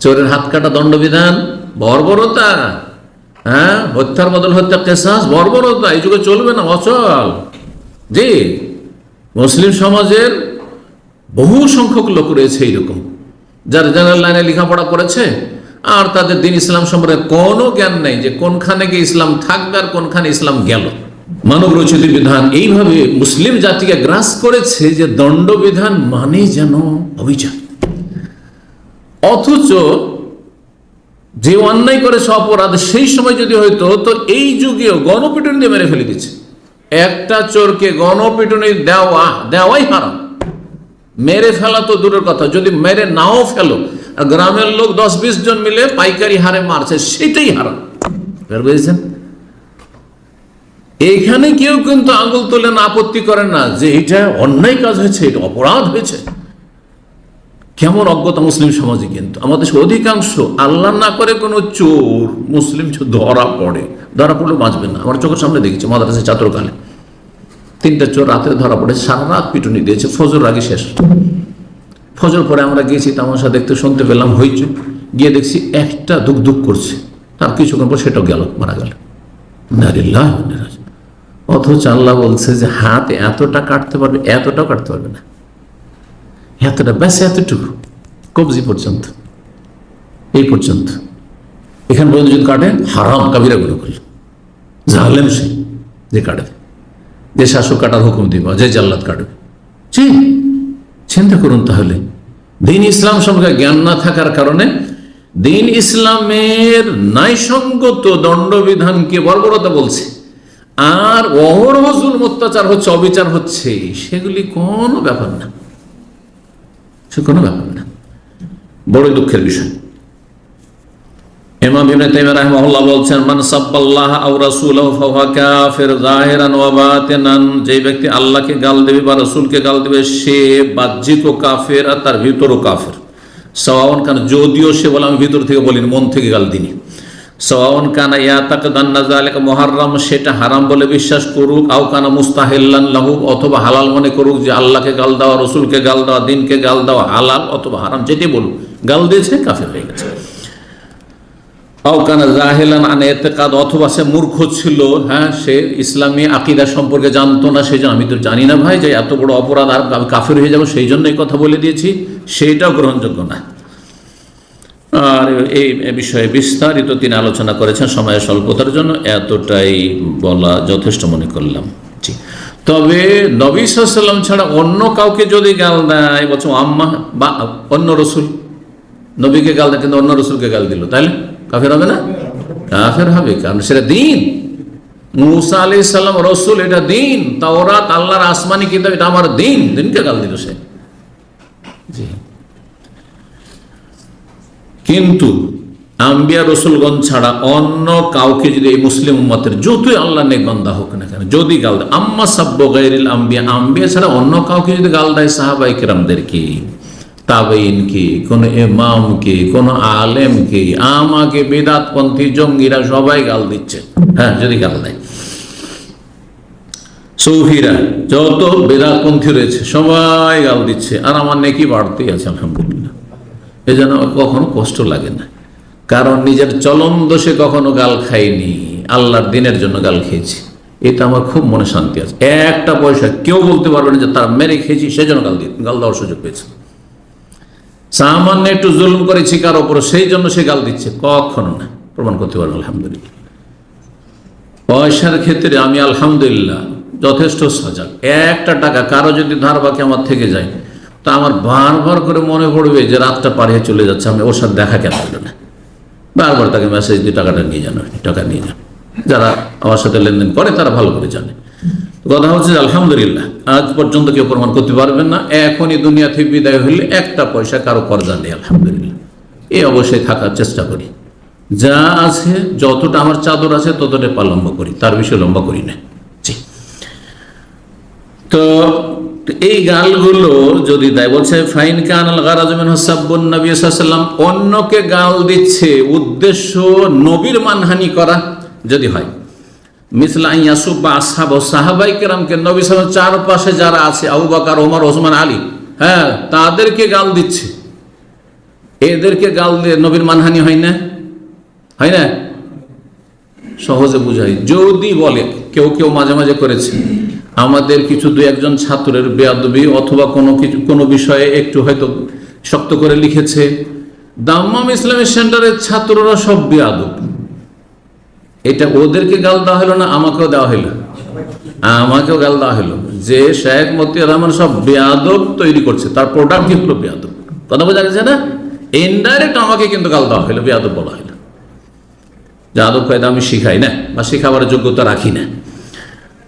চোরের হাত কাটা দণ্ডবিধান বর্বরতা, হ্যাঁ, হত্যার বদল হত্যা কেসাস বর্বরতা, এই যুগে চলবে না, অচল। জি, মুসলিম সমাজের বহু সংখ্যক লোক রয়েছে এইরকম, যারা জেনারেল লাইনে লেখাপড়া করেছে আর তাদের দিন ইসলাম সম্পর্কে কোনো জ্ঞান নেই যে কোনখানে গিয়ে ইসলাম থাকবে আর কোনখানে ইসলাম গেল। মানব রচিত বিধান এইভাবে মুসলিম জাতিকে গ্রাস করেছে যে দণ্ডবিধান মানে যেন অভিযান, অথচ যে অন্যায় করেছে অপরাধ সেই সময় যদি হয়তো, তো এই যুগেও গণপিটুনি দিয়ে মেরে ফেলে দিচ্ছে। একটা চোরকে গণপিটুনি দেওয়াই হারাম, মেরে ফেলা তো দূরের কথা, যদি মেরে নাও ফেলো আর গ্রামের লোক 10-20 জন মিলে পাইকারি হারে মারছে, সেটাই হারাম। বুঝেছেন? এইখানে কেউ কিন্তু আঙুল তোলেন, আপত্তি করেন না যে এটা অন্যায় কাজ হয়েছে, এটা অপরাধ হয়েছে। কেমন অজ্ঞতা মুসলিম সমাজে! কিন্তু আমাদের অধিকাংশ আল্লাহ না করে কোনো চোর মুসলিম ধরা পড়লে বাঁচবে না। আমার চোখের সামনে দেখেছি মাদ্রাসায় ছাত্রকালে 3টা চোর রাতে ধরা পড়ে, সারা রাত পিটুনি দিয়েছে, ফজর আগে শেষ। ফজর পরে আমরা গিয়েছি তামাশা দেখতে, শুনতে পেলাম হইচই, গিয়ে দেখছি একটা দুঃখ দুঃখ করছে, তার কিছুক্ষণ পর সেটাও গেল, মারা গেল। অথচ আল্লাহ বলছে যে হাত এতটা কাটতে পারবে, এতটাও কাটতে পারবে না, এতটা ব্যাস, এতটুকু কবজি পর্যন্ত, এই পর্যন্ত। এখানে পর্যন্ত যদি কাটেন হারাম কাবিরা গুলো করল, জানলেন সে যে কাটবে, যে শাসক কাটার হুকুম দিব, যে জাল্লাদ কাটবে। চিন্তা করুন তাহলে, দিন ইসলাম সম্পর্কে জ্ঞান না থাকার কারণে দিন ইসলামের ন্যায়সঙ্গত দণ্ডবিধানকে বর্বরতা বলছে, আর অহরহ জুলম অত্যাচার হচ্ছে, অবিচার হচ্ছে, সেগুলি কোনো ব্যাপার না, সে কোনো ব্যাপার না। বড় দুঃখের বিষয়। ইমাম ইবনে তাইমিয়া রাহিমাহুল্লাহ বলছেন, মান সাব্বাল্লাহ আও রাসূলাহু ফাহুয়া কাফির যাহিরান ওয়া বাতিনান, যে ব্যক্তি আল্লাহকে গাল দেবে বা রাসূলকে গাল দেবে সে বাহ্যিকও কাফের আর তার ভিতরও কাফের। সাওয়াউন কান, যদিও সে বলে আমি ভিতর থেকে বলিনি, মন থেকে গাল দিনি। সাওয়াউন কানা ইয়াতাকাদান্না যালিকা মুহাররাম, সেটা হারাম বলে বিশ্বাস করুক, আও কানা মুস্তাহিল্লান লাহু, অথবা হালাল মনে করুক যে আল্লাহকে গাল দেওয়া, রাসূলকে গাল দেওয়া, দিনকে গাল দেওয়া হালাল অথবা হারাম, যেটি বলুক, গাল দিয়েছে কাফের হয়ে গেছে। আওকানা জাহেলান আন ইতিকাদ, অথবা সে মূর্খ ছিল, হ্যাঁ, সে ইসলামী আকীদা সম্পর্কে জানতো না, সেই জন্য আমি তো জানি না ভাই যে এত বড় অপরাধ আর আমি কাফের হয়ে যাবো, সেই জন্য এই কথা বলে দিয়েছি, সেইটাও গ্রহণযোগ্য না। আর এই বিষয়ে বিস্তারিত তিনি আলোচনা করেছেন, সময়ের স্বল্পতার জন্য এতটাই বলা যথেষ্ট মনে করলাম। জি, তবে নবী সাল্লাল্লাহু আলাইহি ওয়াসাল্লাম ছাড়া অন্য কাউকে যদি গাল দেয়, বলছো আম্মা বা অন্য রসুল, নবীকে গাল দেয় কিন্তু অন্য রসুলকে গাল দিল, তাহলে কাফের হবে না? কাফের হবে, কারণ সেটা দিন। মুসা আলাইহিস সালাম রসুল, এটা দিন। তাওরাত আল্লাহর আসমানি কিতাব, এটা আমার দিন, দিনকে গাল দিল সে। জি, কিন্তু আম্বিয়া রসুলগণ ছাড়া অন্য কাউকে যদি এই মুসলিম উম্মতের যতই আল্লাহ নেক বান্দা হোক না কেন যদি গাল দেয়, আম্মা সাব্বু গায়রিল আম্বিয়া, আম্বিয়া ছাড়া অন্য কাউকে যদি গাল দেয়, সাহাবায়ে কেরামদেরকে, তাবেঈনকে, কোন ইমামকে, কোন আলেমকে, আমাকে, বিদআতপন্থী জঙ্গিরা সবাই গাল দিচ্ছে। হ্যাঁ, যদি গাল দেয়, সৌফিরা যত বিদআতপন্থী রয়েছে সবাই গাল দিচ্ছে, আর আমার নেকি বাড়তেই আছে আলহামদুলিল্লাহ। এই জন্য কখনো কষ্ট লাগে না, কারণ নিজের চলন দোষে কখনো গাল খাইনি, আল্লাহর দিনের জন্য গাল খেয়েছি, এটা আমার খুব মনে শান্তি আছে। একটা পয়সা কেউ বলতে পারবে না যে তার মেরে খেয়েছি সেজন্য গাল দেওয়ার সুযোগ পেয়েছে। সামান্য একটু জুলুম করেছি কার ওপর, সেই জন্য সে গাল দিচ্ছে, কখনো না, প্রমাণ করতে পারবো আলহামদুলিল্লাহ। পয়সার ক্ষেত্রে আমি আলহামদুলিল্লাহ যথেষ্ট সজাগ। একটা টাকা কারো যদি ধার বাকি আমার থেকে যায়, তা আমার বারবার করে মনে পড়বে যে রাতটা পাড়িয়ে চলে যাচ্ছে, আমি ওর সাথে দেখা কেন হলো না, বারবার তাকে মেসেজ দিয়ে টাকাটা নিয়ে যান, টাকা নিয়ে যান। যারা আমার সাথে লেনদেন করে তারা ভালো করে জানে। কথা হচ্ছে আলহামদুলিল্লাহ আজ পর্যন্ত কেউ প্রমাণ করতে পারবেন না এখনই দুনিয়া থেকে বিদায় হইলে একটা পয়সা কারো কর্জা নেই আলহামদুলিল্লাহ। এই অবশ্যই থাকার চেষ্টা করি, যা আছে যতটা আমার চাদর আছে ততটা লম্বা করি, তার বিষয়ে লম্বা করি না। জি, তো এই গালগুলো যদি দেয়, বলছে ফাইন কানাল গারাজু মিনহু সাব্বুন নবী সাল্লাল্লাহু আলাইহি ওয়াসাল্লাম, অন্যকে গাল দিচ্ছে উদ্দেশ্য নবীর মানহানি করা যদি হয়, মিসলা ইয়াসুব বা আসহাব, সাহাবায়ে কেরামকে, নবী সাল্লাল্লাহু আলাইহি ওয়াসাল্লাম চারপাশে যারা আছে, আবু বকর, ওমর, ওসমান, আলী, হ্যাঁ, তাদেরকে গাল দিচ্ছে, এদেরকে গাল দিয়ে নবীর মানহানি হয় না? হয় না? সহজে বুঝাই, যদি বলে কেউ কেউ মাঝে মাঝে করেছে আমাদের কিছু দু একজন ছাত্রের বেয়াদবি অথবা কোনো বিষয়ে একটু হয়তো শক্ত করে লিখেছে, দাম্মাম ইসলামিক সেন্টারের ছাত্ররা সব বেয়াদব, এটা ওদেরকে গাল দেওয়া হলো না? আমাকেও দেওয়া হলো, আমাকেও গাল দেওয়া হলো যে শেখ মতিউর রহমান সব বেয়াদব তৈরি করছে, তার প্রোডাক্ট কি হলো বেয়াদব। কথা বোঝা গেছে না? ইনডাইরেক্ট আমাকে কিন্তু গাল দেওয়া হলো, বেয়াদব বলা হলো। যে আদব কায়দা আমি শিখাই না বা শিখাবার যোগ্যতা রাখি না।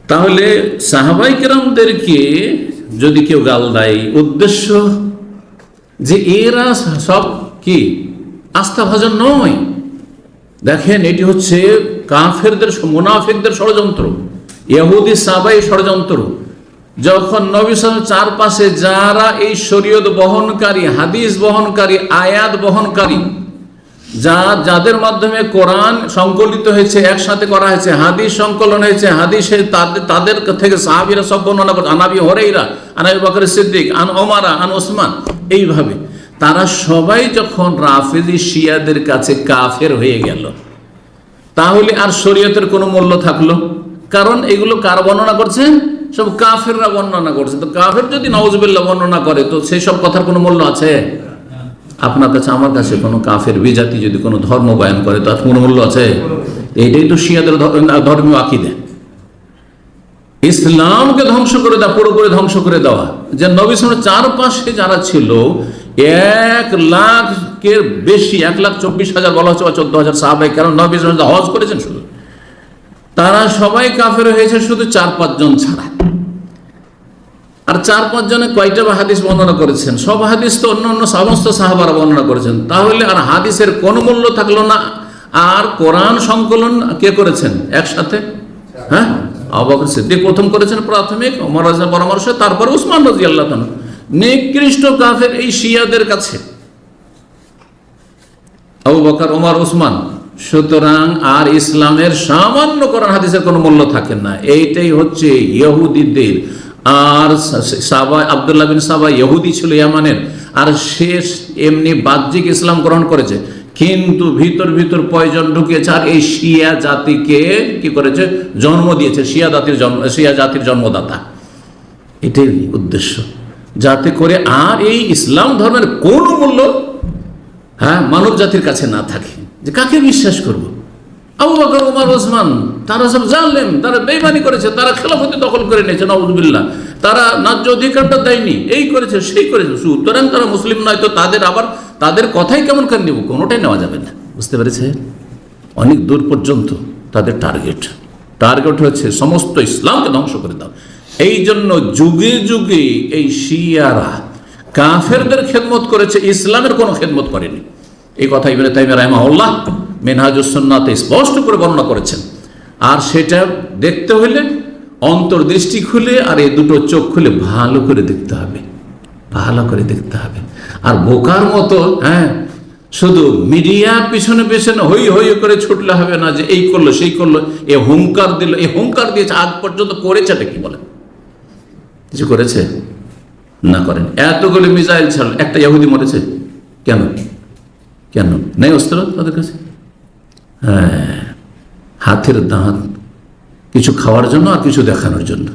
তাহলে সাহাবাই কেরামদেরকে যদি কেউ গাল দেয়, উদ্দেশ্য যে এরা সব কি আস্থাভাজন নয়। দেখেন, এটি হচ্ছে কাফেরদের, মুনাফিকদের ষড়যন্ত্র, ইহুদি সাহাবাই ষড়যন্ত্র। যখন নবী সাল্লাল্লাহু আলাইহি ওয়াসাল্লাম চারপাশে যারা এই শরীয়ত বহনকারী, হাদিস বহনকারী, আয়াত বহনকারী, যাদের মাধ্যমে কোরআন সংকলিত হয়েছে, একসাথে করা হয়েছে, হাদিস সংকলন হয়েছে, হাদিসে তাদের থেকে সাহাবীরা সব বর্ণনা করে, আন আবি হুরায়রা, আন আবি বকর সিদ্দিক, আন ওমর, আন ওসমান, এইভাবে তারা সবাই যখন রাফেজি শিয়াদের কাছে কাফের হয়ে গেল, তাহলে আর শরীয়তের কোনো মূল্য থাকলো? কারণ এগুলো কার বর্ণনা করছে? সব কাফেররা বর্ণনা করছে। তো কাফের যদি নাউজুবিল্লাহ বর্ণনা করে, তো সেই সব কথার কোনো মূল্য আছে? আপনার কাছে, আমার কাছে কোনো কাফের বিজাতি যদি কোনো ধর্ম বয়ান করে, তার কোনো মূল্য আছে? এইটাই তো শিয়াদের ধর্মীয় আকীদা, ইসলামকে ধ্বংস করে দেওয়া, পুরোপুরি ধ্বংস করে দেওয়া। যে নবী সাল্লাল্লাহু আলাইহি ওয়াসাল্লামের চারপাশে যারা ছিল, 1 লাখের বেশি, 1,24,000 বলা হচ্ছে, 14,000 সাহাবায়ে কেরাম নবী সাল্লাল্লাহু আলাইহি ওয়াসাল্লাম হজ করেছেন শুধু, তারা সবাই কাফের হয়েছে শুধু 4-5 জন ছাড়া। আর 4-5 জনে কয়টা বা হাদিস বর্ণনা করেছেন? সব হাদিস তো অন্য অন্য সমস্ত সাহাবারা বর্ণনা করেছেন। তাহলে আর হাদিসের কোনো মূল্য থাকলো না। আর কোরআন সংকলন কে করেছেন একসাথে? হ্যাঁ, আবু বকর সিদ্দিক প্রথম করেছেন, প্রাথমিক ওমর রাদিয়াল্লাহু পরামর্শ, তারপরে উসমান রাদিয়াল্লাহু তাআলা। নিকৃষ্ট কাফের এই শিয়াদের কাছে আবু বকর, ওমর, উসমান। সুতরাং আর ইসলামের সামান্য কোরআন হাদিসের কোনো মূল্য থাকে না। এইটাই হচ্ছে ইহুদিদের। আর সাবা, আব্দুল্লাহ বিন সাবা ইহুদি ছিল ইয়ামানের, আর শেষ এমনি বাহ্যিক ইসলাম গ্রহণ করেছে, কিন্তু ভিতর ভিতর পয়জন ঢুকিয়েছে। আর এই শিয়া জাতিকে কি করেছে? জন্ম দিয়েছে। শিয়া জাতির জন্মদাতা। এটাই উদ্দেশ্য, যাতে করে আর এই ইসলাম ধর্মের কোনো মূল্য মানব জাতির কাছে না থাকে। যে কাকে বিশ্বাস করব? আবু বকর, ওমর, ওসমান, তারা সব জালেম, তারা বেঈমানি করেছে, তারা খেলাফতি দখল করে নিয়েছে, নাউযুবিল্লাহ, তারা ন্যায্য অধিকারটা দেয়নি, এই করেছে, সেই করেছে। সুতরাং তারা মুসলিম নয়, তো তাদের কথাই কেমন করে নেব? কোনোটাই নেওয়া যাবে না। বুঝতে পেরেছে? অনেক দূর পর্যন্ত তাদের টার্গেট হচ্ছে সমস্ত ইসলামকে ধ্বংস করে দাও। এই জন্য যুগে যুগে এই শিয়ারা কাফেরদের খেদমত করেছে, ইসলামের কোনো খেদমত করেনি। এই কথা ইবনে তাইমিয়া রাহিমাহুল্লাহ মিনহাজুস সুন্নাতে স্পষ্ট করে বর্ণনা করেছেন। আর সেটা দেখতে হলে অন্তর্দৃষ্টি খুলে আর এই দুটো চোখ খুলে ভালো করে দেখতে হবে, ভালো করে দেখতে হবে। আর বোকার মতো শুধু মিডিয়ার পিছনে পিছনে হই হই করে ছুটলে হবে না, যে এই করলো সেই করলো, এ হুঙ্কার দিল, এ হুঙ্কার দিয়েছে, আজ পর্যন্ত করেছেটা কি? বলেন, কিছু করেছে? না করেন। এতগুলো মিসাইল ছাড়ল, একটা ইহুদি মরেছে কেন? কেন নেই অস্ত্র তাদের কাছে? হাতের দাঁত কিছু খাওয়ার জন্য আর কিছু দেখানোর জন্য।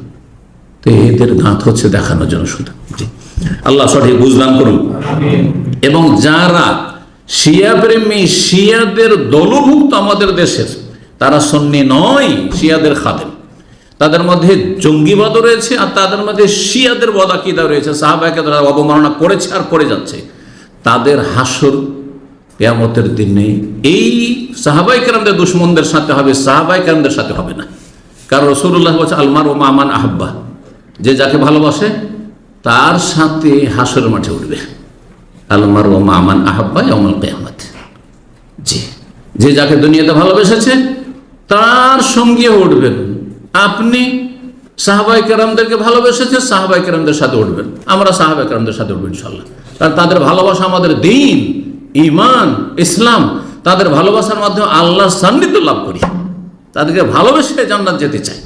তো এদের দাঁত হচ্ছে দেখানোর জন্য শুধু। আল্লাহ সঠিক বুঝদান করুন। এবং যারা শিয়া প্রেমী, শিয়াদের দলভুক্ত আমাদের দেশের, তারা সুন্নি নয়, শিয়াদের খাদেম। তাদের মধ্যে জঙ্গিবাদও রয়েছে, আর তাদের মধ্যে শিয়াদের বদাকিদা রয়েছে। সাহাবাকে তারা অবমাননা করেছে আর করে যাচ্ছে। তাদের হাসর কিয়ামতের দিনে এই সাহাবায়ে কেরামদের দুশমনদের সাথে হবে, সাহাবায়ে কেরামদের সাথে হবে না। কারণ রাসূলুল্লাহ বলেছেন, আলমার ও মামান আহাব্বা, যে যাকে ভালোবাসে তার সাথে হাসর মাঠে উঠবে। আলমার ও মামান আহাব্বা ইয়াউমুল কিয়ামত। জি, যে যাকে দুনিয়াতে ভালোবেসেছে তার সঙ্গে উঠবেন। আপনি সাহাবায়ে কেরামদেরকে ভালোবেসেছেন, সাহাবায়ে কেরামদের সাথে উঠবেন। আমরা সাহাবায়ে কেরামদের সাথে উঠবো ইনশাআল্লাহ। কারণ তাদের ভালোবাসা আমাদের দ্বীন, ঈমান, ইসলাম। তাদের ভালোবাসার মাধ্যমে আল্লাহর সান্নিধ্য লাভ করি, তাদেরকে ভালোবেসে জান্নাত যেতে চাই।